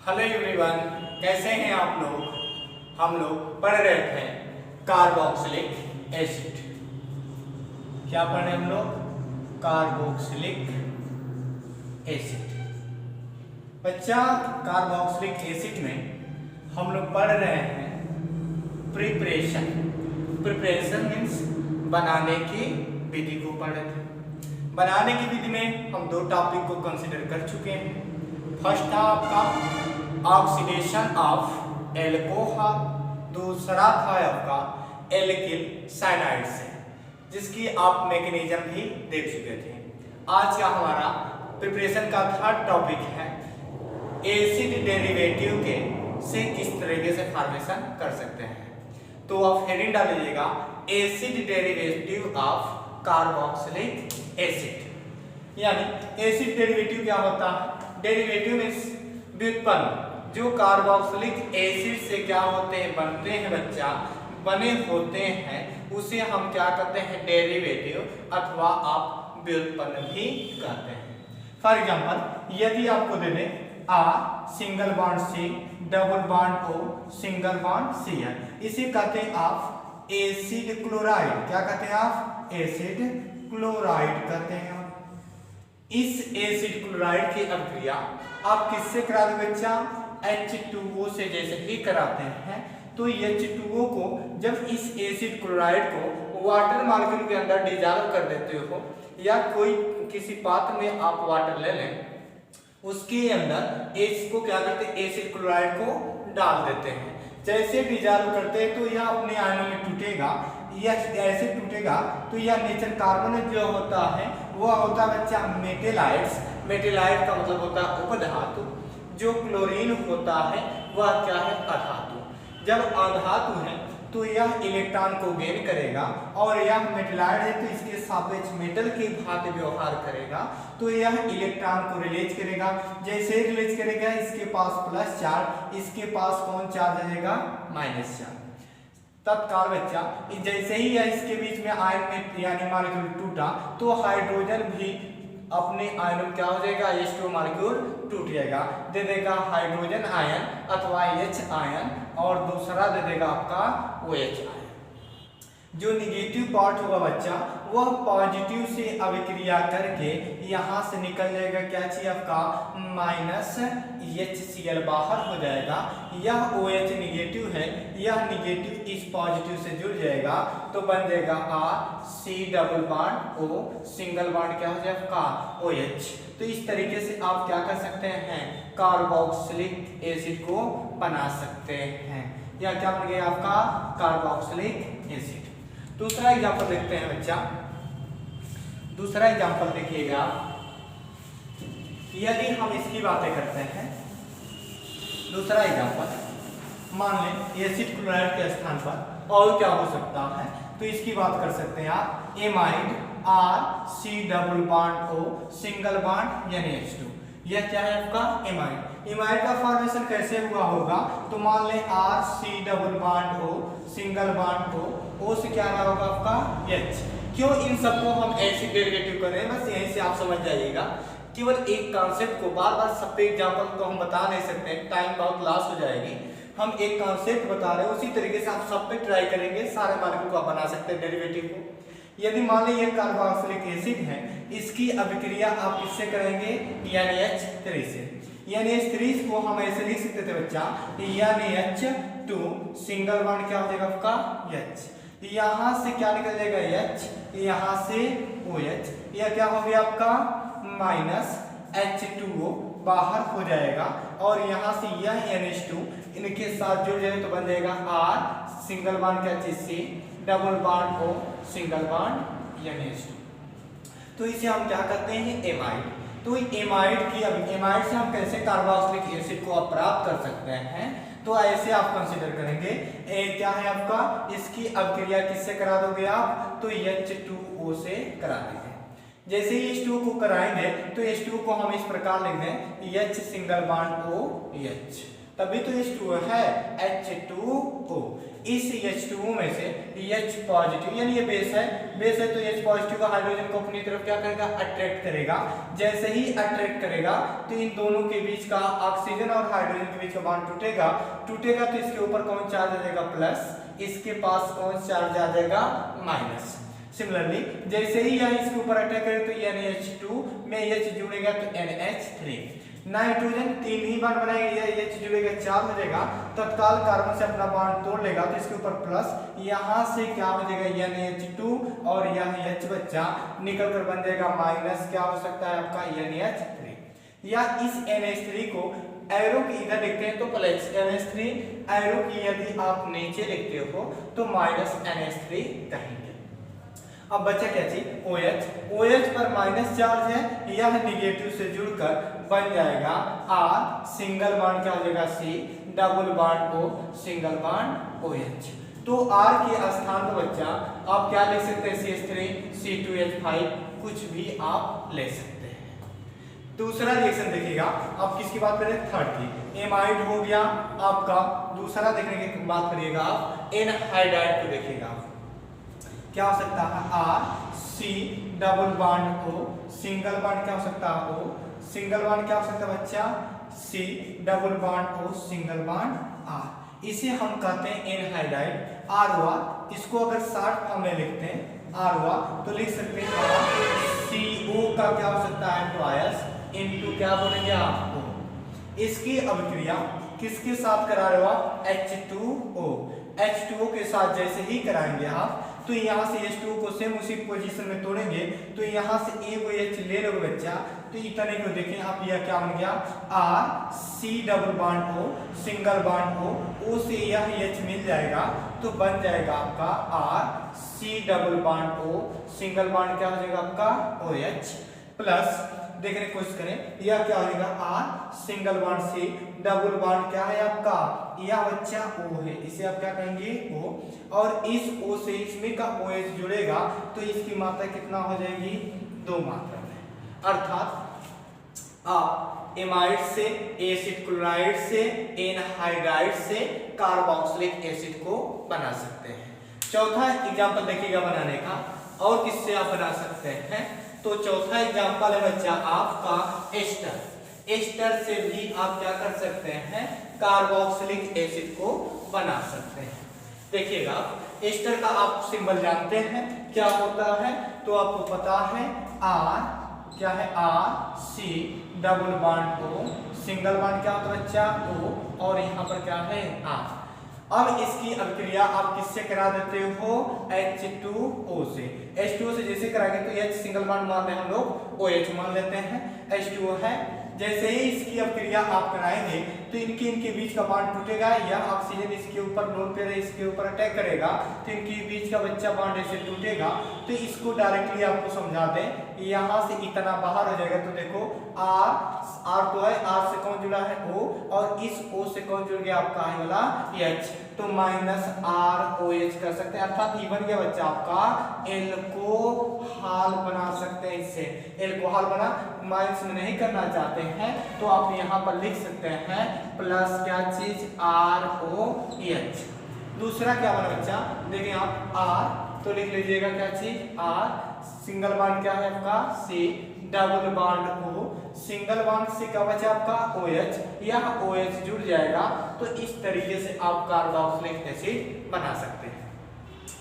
Hello everyone, कैसे हैं आप लोग। हम लोग पढ़ रहे थे कार्बोक्सिलिक एसिड। क्या पढ़ रहे हम लोग? Carboxylic acid. बच्चा, कार्बोक्सिलिक एसिड में हम लोग पढ़ रहे हैं प्रिपरेशन। प्रिपरेशन मीन्स बनाने की विधि को पढ़ रहे थे। बनाने की विधि में हम दो टॉपिक को कंसिडर कर चुके हैं। फर्स्ट था आपका ऑक्सीडेशन ऑफ एल्कोहल, दूसरा था आपका एल्किल साइनाइड से, जिसकी आप मैकेनिज्म भी देख चुके थे। आज का हमारा प्रिपरेशन का थर्ड टॉपिक है एसिड डेरिवेटिव के से किस तरीके से फॉर्मेशन कर सकते हैं। तो आप हेडिंग डाल लीजिएगा acid derivative of carboxylic acid. यानी एसिड डेरिवेटिव क्या होता है? डेरिवेटिव मीन्स व्युत्पन्न जो कार्बोक्सिलिक एसिड से क्या होते हैं, बनते हैं बच्चा, बने होते हैं, उसे हम क्या कहते हैं? डेरिवेटिव अथवा आप व्युत्पन्न भी कहते हैं। फॉर एग्जांपल, यदि आपको दे दें आ single bond C double bond O single bond C है, इसे कहते हैं आप एसिड क्लोराइड। क्या कहते हैं आप? एसिड क्लोराइड कहते हैं। इस एसिड क्लोराइड की अभिक्रिया आप किससे करा दो बच्चा? H2O से जैसे ही कराते हैं, तो H2O को जब इस एसिड क्लोराइड को वाटर मॉलिक्यूल के अंदर डिसॉल्व कर देते हो, या कोई किसी पात्र में आप वाटर ले लें, उसके अंदर इसको क्या करते हैं? एसिड क्लोराइड को डाल देते हैं। जैसे डिसॉल्व करते हैं तो यह अपने आयनों में टूटेगा। यह ऐसे टूटेगा तो यह नेचर कार्बन जो होता है वह होता है बच्चा मेटेलाइट्स। मेटेलाइट का मतलब होता है उपधातु। जो क्लोरीन होता है वह क्या है? अधातु। जब अधातु है तो यह इलेक्ट्रॉन को गेन करेगा, और यह मेटेलाइट है तो इसके सापेक्ष मेटल के भांति व्यवहार करेगा, तो यह इलेक्ट्रॉन को रिलीज करेगा। जैसे रिलीज करेगा, इसके पास प्लस चार्ज, इसके पास कौन चार्ज रहेगा? Minus charge. तत्काल बच्चा जैसे ही यह इसके बीच में आयन में यानी मॉलिक्यूल टूटा, तो हाइड्रोजन भी अपने आयन में क्या हो जाएगा? H2 मॉलिक्यूल टूट जाएगा, दे देगा हाइड्रोजन आयन अथवा H आयन, और दूसरा दे देगा आपका OH आयन। जो निगेटिव पार्ट होगा बच्चा, वह पॉजिटिव से अभिक्रिया करके यहाँ से निकल जाएगा। क्या चाहिए आपका? माइनस HCl बाहर हो जाएगा। यह OH निगेटिव है, यह निगेटिव इस पॉजिटिव से जुड़ जाएगा, तो बन जाएगा C double bond O single bond क्या हो जाएगा आपका? OH। तो इस तरीके से आप क्या कर सकते हैं? कार्बोक्सिलिक एसिड को बना सकते हैं। यह क्या बन गया आपका? Carboxylic acid. दूसरा एग्जांपल देखते हैं बच्चा। दूसरा एग्जांपल देखिएगा, यदि हम इसकी बातें करते हैं। दूसरा एग्जांपल, मान लें एसिड क्लोराइड के स्थान पर और क्या हो सकता है, तो इसकी बात कर सकते हैं आप amide C double bond O single bond NH2। यह क्या है आपका? एमाइड। एमाइड का फॉर्मेशन कैसे हुआ होगा? तो मान लें C double bond O single bond O से क्या रहा होगा आपका? H। क्यों इन सबको हम एसिड डेरिवेटिव कर रहे हैं, बस यहीं से आप समझ जाइएगा। केवल एक कॉन्सेप्ट को बार बार सब पे एग्जांपल को हम बता नहीं सकते, टाइम बहुत लॉस हो जाएगी। हम एक कॉन्सेप्ट बता रहे हैं, उसी तरीके से आप सब पे ट्राई करेंगे, सारे मॉलिक्यूल को आप बना सकते हैं डेरिवेटिव को। यदि मान लीजिए ये कार्बोक्सिलिक एसिड है, इसकी अभिक्रिया आप किससे करेंगे? NH3 से। NH3 को हम ऐसे लिख सकते थे बच्चा, NH2 सिंगल बॉन्ड क्या हो जाएगा आपका? H। यहाँ से क्या निकल जाएगा? H, यहाँ से OH। यह क्या हो गया आपका? माइनस H2O बाहर हो जाएगा, और यहाँ से यह NH2 इनके साथ जुड़ जाएगा, तो बन जाएगा R सिंगल बॉन्ड क्या चीज C double bond O single bond NH2। तो इसे हम क्या कहते हैं? एमाइड। तो एमाइड से हम कैसे कार्बोक्सिलिक एसिड को प्राप्त कर सकते हैं, तो ऐसे आप कंसीडर करेंगे। क्या है आपका? इसकी अभिक्रिया किससे करा दोगे आप? तो H2O से करा देंगे। जैसे ही H2O को कराएंगे तो H2O को हम इस प्रकार लिख दें H सिंगल बॉन्ड OH। तभी तो H2O है, H2O। इस H2O में से H पॉजिटिव यानी ये बेस है तो H पॉजिटिव का हाइड्रोजन को अपनी तरफ क्या करेगा, अट्रैक्ट करेगा। जैसे ही अट्रैक्ट करेगा तो इन दोनों के बीच का ऑक्सीजन और हाइड्रोजन के बीच का बॉन्ड टूटेगा तो इसके ऊपर कौन चार्ज आ जाएगा, प्लस, इसके पास कौन चार्ज आ जाएगा, माइनस। सिमिलरली जैसे ही यह इसके ऊपर अटैक करे तो NH2 में H जुड़ेगा तो NH3। नाइट्रोजन 3 ही बॉन्ड बनाएगा, यह H जुड़ेगा 4 हो जाएगा, तत्काल कार्बन से अपना बॉन्ड तोड़ लेगा तो इसके ऊपर प्लस, यहाँ से क्या हो जाएगा NH2 और यह H बच्चा निकल कर बन जाएगा माइनस, क्या हो सकता है आपका NH3। या इस NH3 को एरो की इधर लिखते हैं तो प्लस NH3, एरो की यदि आप नीचे लिखते हो तो माइनस NH3 कहेंगे। अब बचा क्या चीज, OH पर माइनस चार्ज है, यह निगेटिव से जुड़कर बन जाएगा R, सिंगल बॉन्ड क्या हो जाएगा C, double bond O, single bond OH। तो R के स्थान पर बच्चा आप क्या लिख सकते हैं, CH3, C2H5, कुछ भी आप ले सकते हैं। दूसरा रिएक्शन देखिएगा, आप किसकी बात करें, थर्ड की, एमाइड हो गया आपका। दूसरा देखने की बात करिएगा आप एनहाइड्राइड को देखिएगा, क्या हो सकता है, R, C, double bond O, single bond क्या हो सकता है O, सिंगल बॉन्ड क्या हो सकता है बच्चा, C, double bond O, single bond R। इसे हम कहते हैं एनहाइड्राइड, R हुआ। इसको अगर शॉर्ट फॉर्म में लिखते हैं R हुआ तो लिख सकते हैं CO का क्या हो सकता है, ट्वाइस इनटू क्या बोलेंगे आप O। इसकी अभिक्रिया किसके साथ करा रहे हो आप, H2O। H2O के साथ जैसे ही कराएंगे आप तो यहाँ से H2O को सेम उसी पोजीशन में तोड़ेंगे तो यहाँ से एक H ले लोगे बच्चा, तो इतने को देखें आप, यह क्या बन गया, R, C double bond O, single bond O से यह H मिल जाएगा तो बन जाएगा आपका R, C double bond O, single bond क्या हो जाएगा आपका OH, प्लस देखने की कोशिश करें, यह क्या हो जाएगा R, single bond C, double bond क्या है आपका, यह बच्चा O है, इसे आप क्या कहेंगे O, और इस O से इसमें का OH जुड़ेगा तो इसकी मात्रा कितना हो जाएगी, 2 मात्रा में। अर्थात आप एमाइड से, एसिड क्लोराइड से, एनहाइड्राइड से कार्बोक्सिलिक एसिड को बना सकते हैं। चौथा एग्जांपल देखिएगा बनाने का, और किससे आप बना सकते हैं, तो चौथा एग्जांपल है बच्चा आपका एस्टर। एस्टर से भी आप क्या कर सकते हैं, कार्बोक्सिलिक एसिड को बना सकते हैं। देखिएगा एस्टर का आप सिंबल जानते हैं क्या होता है, तो आपको पता है R, क्या है R, C, double bond O, single bond क्या होता है बच्चा O, और यहाँ पर क्या है R। अब इसकी अभिक्रिया आप किससे करा देते हो, H2O से। H2O से जैसे कराएंगे तो H सिंगल बॉन्ड मान रहे हम लोग, OH मान लेते हैं, H2O है। जैसे ही इसकी अभिक्रिया आप कराएंगे तो इनके बीच का बॉन्ड टूटेगा, या ऑक्सीजन इसके ऊपर लोड पे इसके ऊपर अटैक करेगा तो इनके बीच का बच्चा बॉन्ड ऐसे टूटेगा। तो इसको डायरेक्टली आपको समझा दें, यहाँ से इतना बाहर हो जाएगा तो देखो R तो है, R से कौन जुड़ा है O, और इस O से कौन जुड़ गया आपका है वाला H, तो माइनस ROH कर सकते हैं। अर्थात ये बन गया बच्चा आपका एल्कोहल बना सकते हैं। इससे एल्कोहल बना, माइनस में नहीं करना चाहते हैं तो आप यहाँ पर लिख सकते हैं प्लस क्या चीज ROH। दूसरा क्या बना बच्चा, देखिए आप R तो लिख लीजिएगा क्या चीज R, सिंगल बॉन्ड क्या है आपका C, double bond O, single bond से क्या बचा आपका OH, यह OH जुड़ जाएगा तो इस तरीके से आप कार्बोक्सिलिक एसिड बना सकते हैं।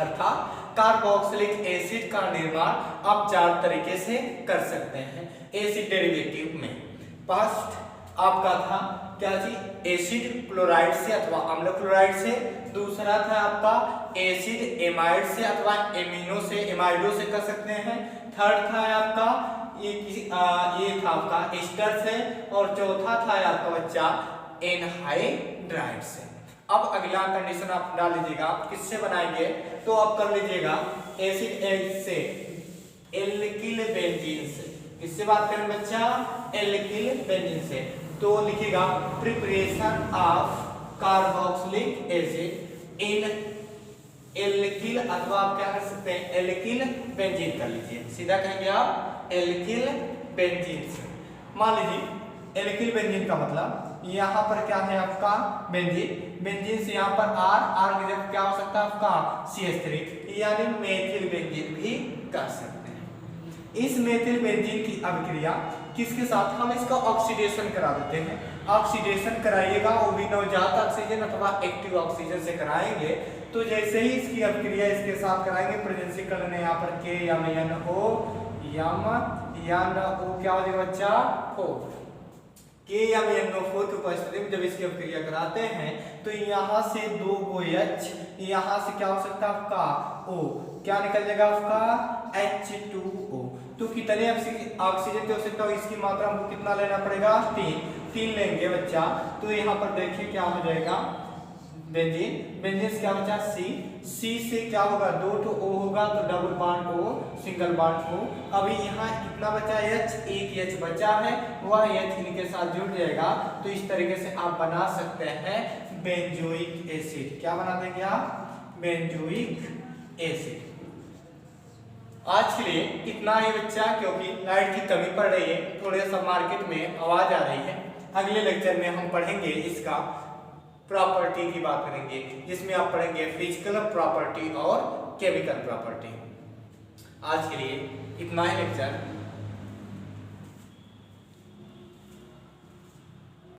अर्थात कार्बोक्सिलिक एसिड का निर्माण आप 4 तरीके से कर सकते हैं एसिड डेरिवेटिव में। फर्स्ट आपका था क्या चीज, एसिड क्लोराइड से अथवा अम्ल क्लोराइड से। दूसरा था आपका एसिड एमाइड से अथवा एमिनो से, एमाइडो से कर सकते हैं। थर्ड था आपका ये था आपका एस्टर से, और चौथा था आपका बच्चा एनहाइड्राइड से। अब अगला कंडीशन आप डाल लीजिएगा, आप किससे बनाएंगे तो आप कर लीजिएगा एसिड से एल्किल बेंजीन से। किससे बात करें बच्चा, एल्किल बेंजीन से। तो लिखिएगा preparation of carboxylic acid in alkyl, अथवा आप क्या कर सकते हैं एल्किल बेंजीन कर लीजिए, सीधा कहेंगे आप एल्किल बेंजीन से। मान लीजिए एल्किल बेंजीन का मतलब यहाँ पर क्या है आपका बेंजीन, बेंजीन से यहाँ पर आर की जगह क्या हो सकता है आपका CH3, यानी मेथिल बेंजीन भी कर सकते हैं। इस मेथिल बेंजीन की अभिक्रिया किसके साथ, हम इसका ऑक्सीडेशन करा देते हैं। ऑक्सीडेशन कराइएगा वो भी नवजात ऑक्सीजन अथवा एक्टिव ऑक्सीजन से कराएंगे। तो जैसे ही इसकी अभिक्रिया इसके साथ कराएंगे, प्रेजेंसी कर लेना यहाँ पर K या NO या NO क्या हो जाएगा बच्चा, O। K या NO4 की उपस्थिति में जब इसकी अभिक्रिया कराते हैं तो यहाँ से 2 H, यहाँ से क्या हो सकता है आपका O, क्या निकल जाएगा आपका H2O। तो कितने ऑक्सीजन की आवश्यकता हो, इसकी मात्रा हमको कितना लेना पड़ेगा, 3 लेंगे बच्चा। तो यहाँ पर देखिए क्या हो जाएगा, बेंजीन, बेंजीन से क्या बचा C से क्या होगा 2 O होगा तो double bond O, single bond O। अभी यहाँ कितना बचा H, एक H बचा है, वह H इनके साथ जुड़ जाएगा। तो इस तरीके से आप बना सकते हैं बेंजोइक एसिड। क्या बना देंगे आप, बेंजोइक एसिड। आज के लिए इतना ही बच्चा, क्योंकि लाइट की कमी पड़ रही है, थोड़े सा मार्केट में आवाज आ रही है। अगले लेक्चर में हम पढ़ेंगे इसका प्रॉपर्टी की बात करेंगे, जिसमें आप पढ़ेंगे फिजिकल प्रॉपर्टी और केमिकल प्रॉपर्टी। आज के लिए इतना ही लेक्चर।